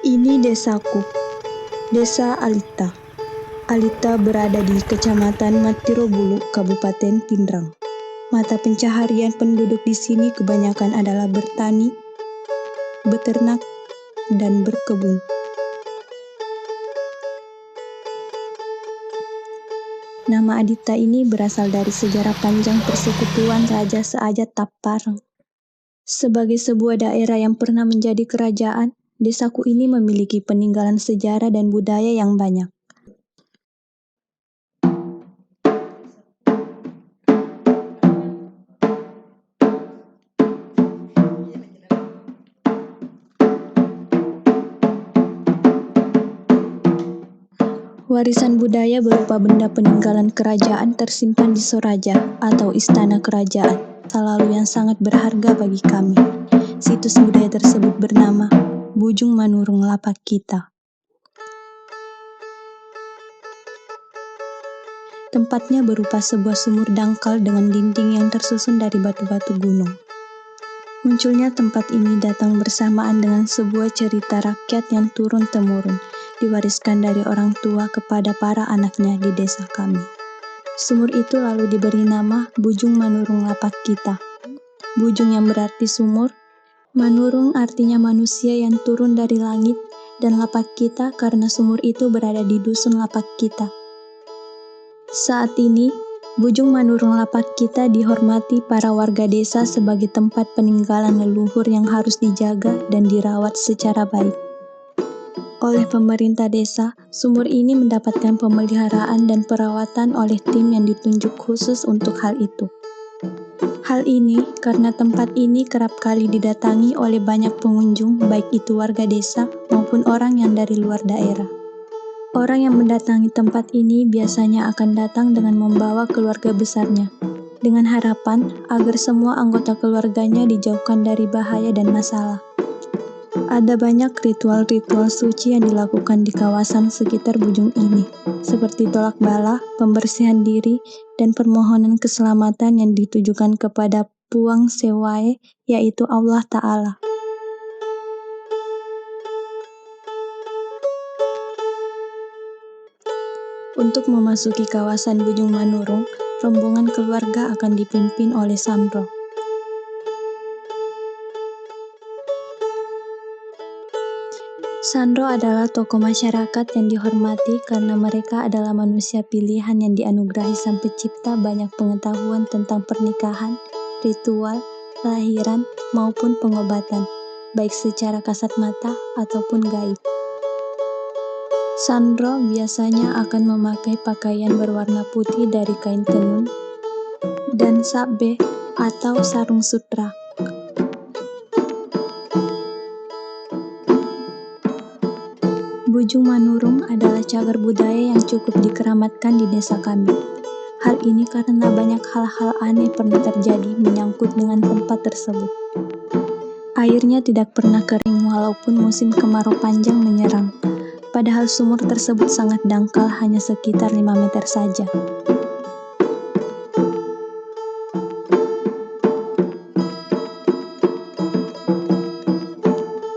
Ini desaku, Desa Alita. Alita berada di Kecamatan Matirobulu, Kabupaten Pindrang. Mata pencaharian penduduk di sini kebanyakan adalah bertani, beternak, dan berkebun. Nama Adita ini berasal dari sejarah panjang persekutuan Raja Seajat Taparang. Sebagai sebuah daerah yang pernah menjadi kerajaan, desaku ini memiliki peninggalan sejarah dan budaya yang banyak. Warisan budaya berupa benda peninggalan kerajaan tersimpan di Soraja atau Istana Kerajaan, masa lalu yang sangat berharga bagi kami. Situs budaya tersebut bernama Bujung Manurung Lapak Kita. Tempatnya berupa sebuah sumur dangkal dengan dinding yang tersusun dari batu-batu gunung. Munculnya tempat ini datang bersamaan dengan sebuah cerita rakyat yang turun-temurun, diwariskan dari orang tua kepada para anaknya di desa kami. Sumur itu lalu diberi nama Bujung Manurung Lapak Kita. Bujung yang berarti sumur, Manurung artinya manusia yang turun dari langit, dan Lapak Kita karena sumur itu berada di dusun Lapak Kita. Saat ini, Bujung Manurung Lapak Kita dihormati para warga desa sebagai tempat peninggalan leluhur yang harus dijaga dan dirawat secara baik. Oleh pemerintah desa, sumur ini mendapatkan pemeliharaan dan perawatan oleh tim yang ditunjuk khusus untuk hal itu. Hal ini karena tempat ini kerap kali didatangi oleh banyak pengunjung, baik itu warga desa maupun orang yang dari luar daerah. Orang yang mendatangi tempat ini biasanya akan datang dengan membawa keluarga besarnya, dengan harapan agar semua anggota keluarganya dijauhkan dari bahaya dan masalah. Ada banyak ritual-ritual suci yang dilakukan di kawasan sekitar Bujung ini, seperti tolak bala, pembersihan diri, dan permohonan keselamatan yang ditujukan kepada Puang Sewae, yaitu Allah Ta'ala. Untuk memasuki kawasan Bujung Manurung, rombongan keluarga akan dipimpin oleh Sandro. Sandro adalah tokoh masyarakat yang dihormati karena mereka adalah manusia pilihan yang dianugerahi Sang Pencipta banyak pengetahuan tentang pernikahan, ritual, kelahiran, maupun pengobatan, baik secara kasat mata ataupun gaib. Sandro biasanya akan memakai pakaian berwarna putih dari kain tenun dan sabbe atau sarung sutra. Bujung Manurung adalah cagar budaya yang cukup dikeramatkan di desa kami. Hal ini karena banyak hal-hal aneh pernah terjadi menyangkut dengan tempat tersebut. Airnya tidak pernah kering walaupun musim kemarau panjang menyerang. Padahal sumur tersebut sangat dangkal, hanya sekitar 5 meter saja.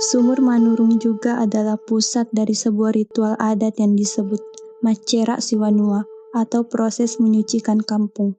Sumur Manurung juga adalah pusat dari sebuah ritual adat yang disebut Macera Siwanua atau proses menyucikan kampung.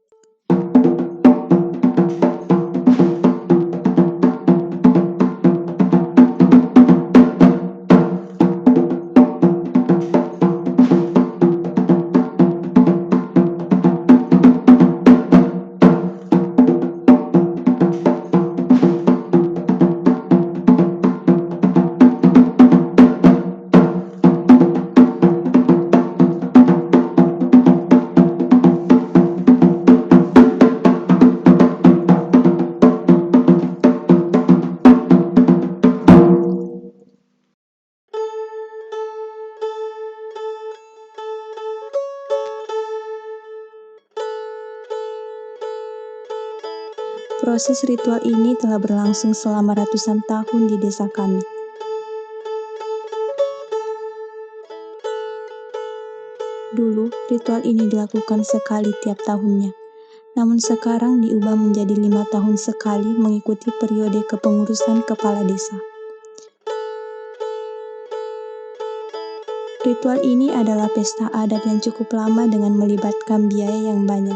Proses ritual ini telah berlangsung selama ratusan tahun di desa kami. Dulu, ritual ini dilakukan sekali tiap tahunnya. Namun sekarang diubah menjadi 5 tahun sekali mengikuti periode kepengurusan kepala desa. Ritual ini adalah pesta adat yang cukup lama dengan melibatkan biaya yang banyak.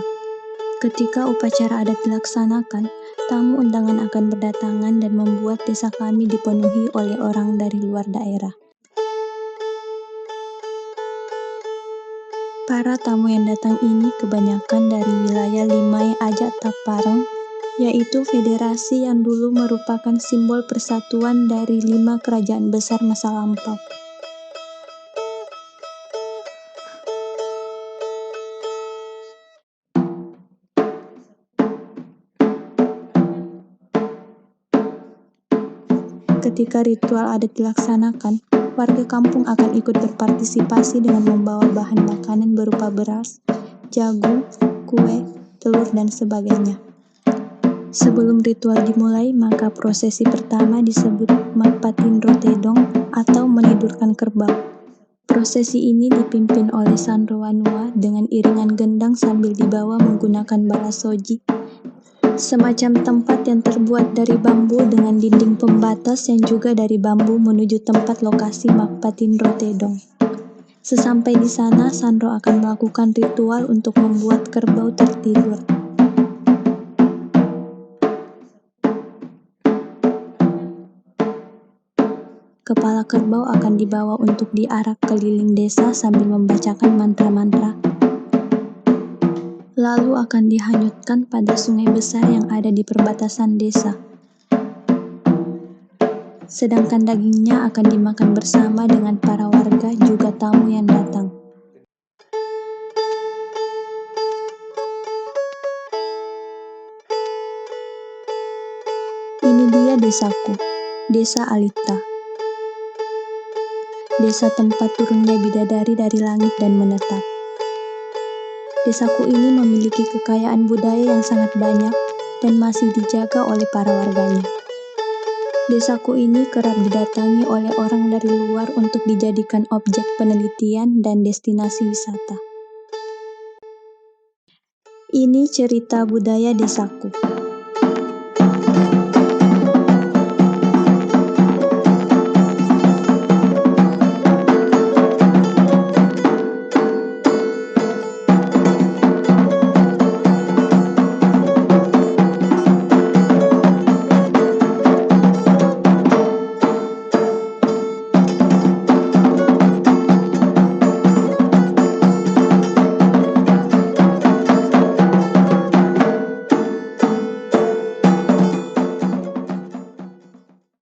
Ketika upacara adat dilaksanakan, tamu undangan akan berdatangan dan membuat desa kami dipenuhi oleh orang dari luar daerah. Para tamu yang datang ini kebanyakan dari wilayah Limai Ajak Tapareng, yaitu federasi yang dulu merupakan simbol persatuan dari 5 kerajaan besar masa lampau. Ketika ritual adat dilaksanakan, warga kampung akan ikut berpartisipasi dengan membawa bahan makanan berupa beras, jagung, kue, telur, dan sebagainya. Sebelum ritual dimulai, maka prosesi pertama disebut Magpatin Rotedong atau menidurkan kerbau. Prosesi ini dipimpin oleh Sandro Wanua dengan iringan gendang sambil dibawa menggunakan balasoji, semacam tempat yang terbuat dari bambu dengan dinding pembatas yang juga dari bambu menuju tempat lokasi Magpatin Rotedong. Sesampai di sana, Sandro akan melakukan ritual untuk membuat kerbau tertidur. Kepala kerbau akan dibawa untuk diarak keliling desa sambil membacakan mantra-mantra. Lalu akan dihanyutkan pada sungai besar yang ada di perbatasan desa. Sedangkan dagingnya akan dimakan bersama dengan para warga juga tamu yang datang. Ini dia desaku, Desa Alita. Desa tempat turunnya bidadari dari langit dan menetap. Desaku ini memiliki kekayaan budaya yang sangat banyak dan masih dijaga oleh para warganya. Desaku ini kerap didatangi oleh orang dari luar untuk dijadikan objek penelitian dan destinasi wisata. Ini cerita budaya desaku.